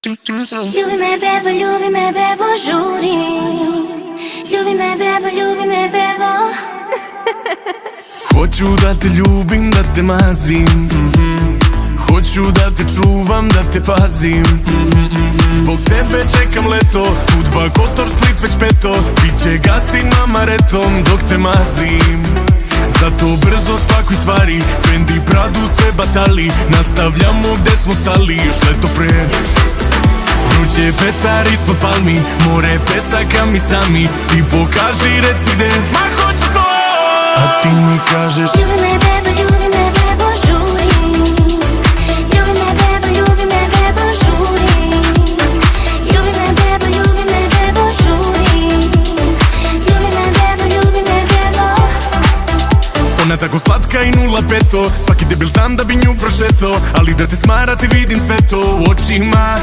Ljubi me bebo, žurim. Ljubi me bebo. Hoću da te ljubim, da te mazim, hoću da te čuvam, da te pazim. Zbog tebe čekam leto, Budva, Kotor, Split već peto. Biće gasim amaretom dok te mazim. Zato brzo spakuj stvari, Fendi, Pradu, sve batali. Nastavljamo gde smo stali, još leto pre. Vruće petar ispod palmi, more pesaka mi sami. Ti pokaži, reci gde, ma hoću to. A ti mi kažeš Ljubi me bebo, žurim. Ljubi me bebo, žurim. Ljubi me bebo, žurim. Ljubi me bebo. Ona tako slatka i 0,5. Svaki debil znam da bi nju prošeto, ali da te smara ti vidim sve to u očima.